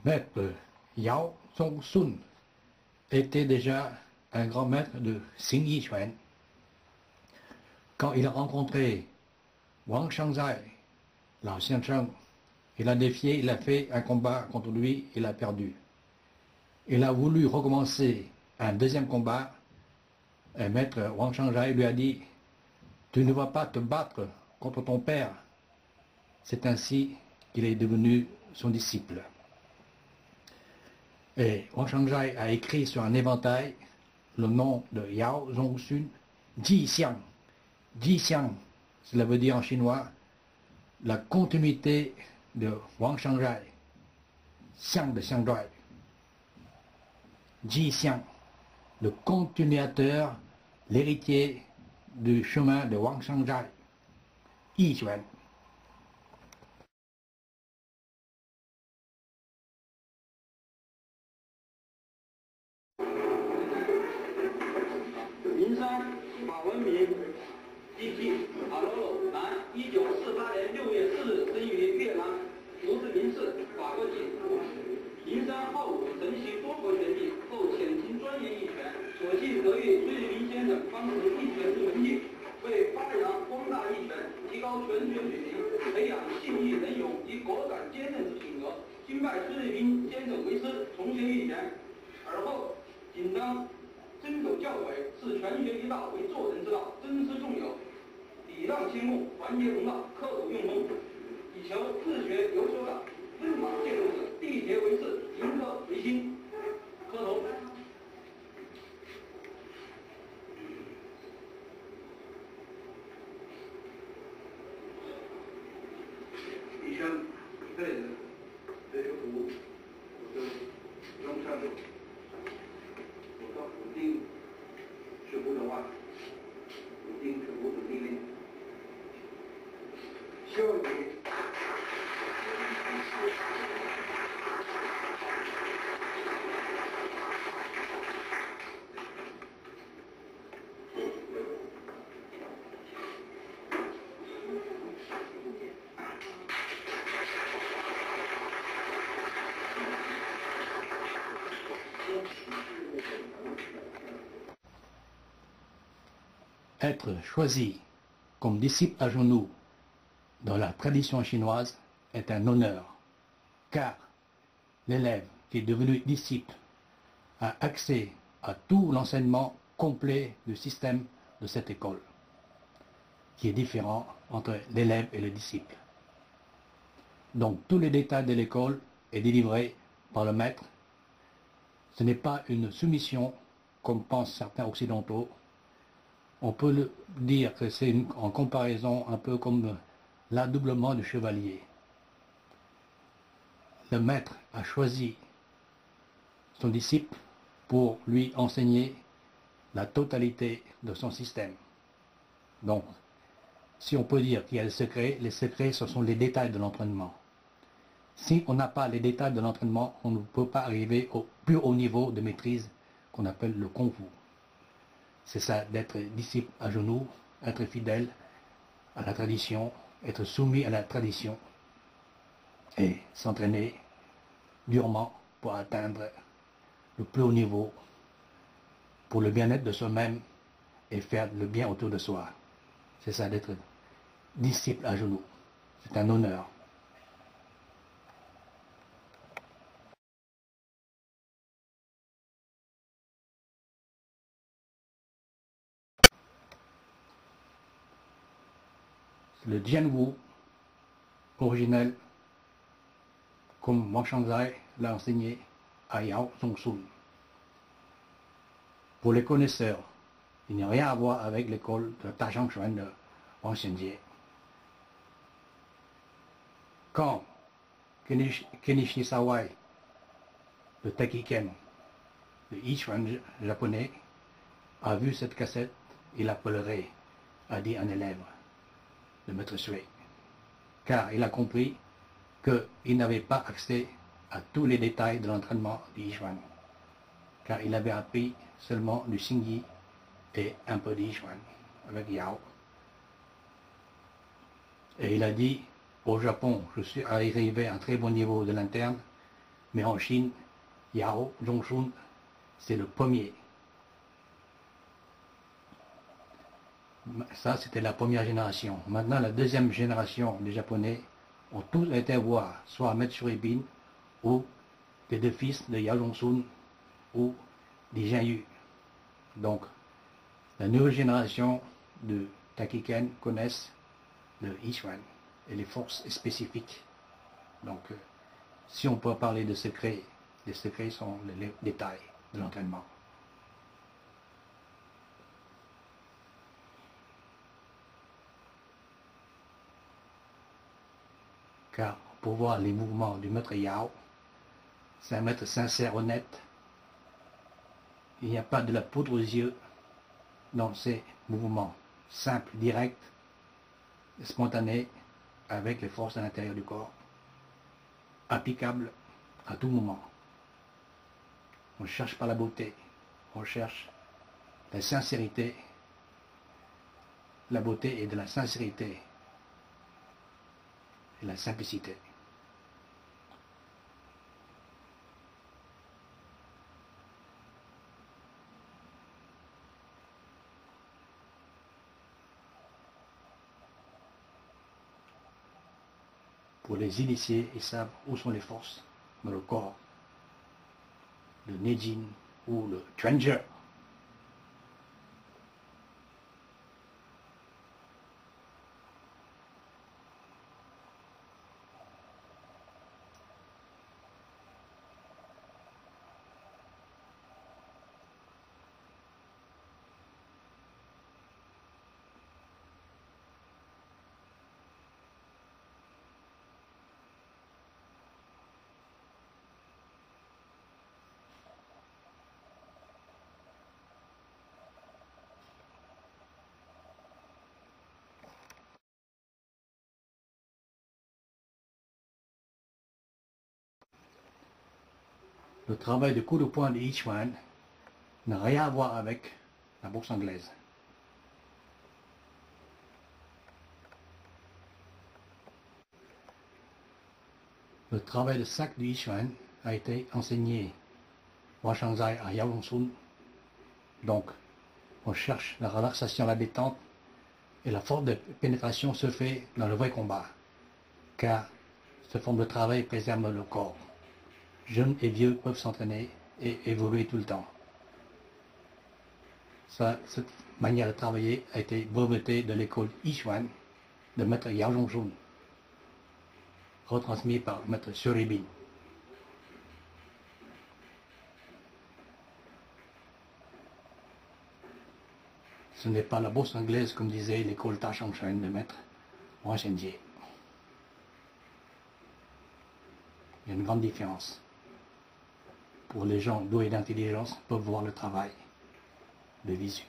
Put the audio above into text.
Maître Yao Zhongsun était déjà un grand maître de Xing Yichuan. Quand il a rencontré Wang Shangzai, l'ancien Cheng, il a défié, il a fait un combat contre lui, il a perdu. Il a voulu recommencer un deuxième combat, et maître Wang Shangzai lui a dit « Tu ne vas pas te battre contre ton père ». C'est ainsi qu'il est devenu son disciple. Et Wang Shangzai a écrit sur un éventail le nom de Yao Zhongsun, Ji Xiang. Ji Xiang, cela veut dire en chinois la continuité de Wang Shangzai, Xiang de Xiangzai. Ji Xiang, le continuateur, l'héritier du chemin de Wang Shangzai, Yi Xuan. 名山法文明地基阿罗罗南1948年6月4日生于越南胡志明市法国籍。名山好武，承袭多国权力，后潜心钻研义权，所幸得遇崔玉林先生方持义权之门径，为发扬光大义权，提高拳拳水平，培养信义仁勇及果敢坚韧之品格。今拜崔玉林先生为师，重学义权，而后仅当 遵守教诲，视拳学一道为做人之道，尊师重友，礼让亲睦，团结同道，刻苦用功，以求自学有所长，温马见入子，缔结为誓，迎合为心。磕头。一生一辈子这个苦，我都容上路。 我说武丁是胡的话，武丁是胡主命令，修理。Être choisi comme disciple à genoux dans la tradition chinoise est un honneur, car l'élève qui est devenu disciple a accès à tout l'enseignement complet du système de cette école, qui est différent entre l'élève et le disciple. Donc tous les détails de l'école est délivré par le maître. Ce n'est pas une soumission comme pensent certains occidentaux. On peut le dire que c'est en comparaison un peu comme l'adoublement du chevalier. Le maître a choisi son disciple pour lui enseigner la totalité de son système. Donc, si on peut dire qu'il y a le secret, les secrets, ce sont les détails de l'entraînement. Si on n'a pas les détails de l'entraînement, on ne peut pas arriver au plus haut niveau de maîtrise qu'on appelle le Kung Fu. C'est ça, d'être disciple à genoux, être fidèle à la tradition, être soumis à la tradition et s'entraîner durement pour atteindre le plus haut niveau pour le bien-être de soi-même et faire le bien autour de soi. C'est ça, d'être disciple à genoux. C'est un honneur. Le Jianwu originel, comme Wang Shangzai l'a enseigné à Yao Zhongsun. Pour les connaisseurs, il n'y a rien à voir avec l'école de Tashangchuan de Wang Xianjie. Quand Kenichi Sawai, le Takiken, le Yichuan japonais, a vu cette cassette, il a pleuré, a dit un élève de Maître Sui, car il a compris qu'il n'avait pas accès à tous les détails de l'entraînement du Yichuan, car il avait appris seulement du Xingyi et un peu du Yichuan avec Yao. Et il a dit, au Japon, je suis arrivé à un très bon niveau de l'interne, Mais en Chine, Yao Zhongshun, c'est le premier. Ça, c'était la première génération. Maintenant, la deuxième génération des Japonais ont tous été voir soit Maître Suribin ou des deux fils de Yao Zhongshun ou des Jianyu. Donc, la nouvelle génération de Takiken connaissent le Yichuan et les forces spécifiques. Donc, si on peut parler de secrets, les secrets sont les détails de l'entraînement. Car pour voir les mouvements du maître Yao, c'est un maître sincère, honnête. Il n'y a pas de la poudre aux yeux dans ces mouvements simples, directs, spontanés, avec les forces à l'intérieur du corps, applicables à tout moment. On ne cherche pas la beauté, on cherche la sincérité. La beauté est de la sincérité et la simplicité. Pour les initiés, ils savent où sont les forces dans le corps, le Neijin ou le Trencher. Le travail de coup de poing de Yichuan n'a rien à voir avec la boxe anglaise. Le travail de sac de Yichuan a été enseigné au Shanghai à Yao Zhongshun. Donc, on cherche la relaxation, la détente, et la force de pénétration se fait dans le vrai combat, car cette forme de travail préserve le corps. Jeunes et vieux peuvent s'entraîner et évoluer tout le temps. Cette manière de travailler a été brevetée de l'école Yichuan de maître Yao Zhongshun, retransmis par maître Suribin. Ce n'est pas la bourse anglaise comme disait l'école Ta Shangshan de maître Wang Shenjie. Il y a une grande différence. Pour les gens doués d'intelligence peuvent voir le travail de visu.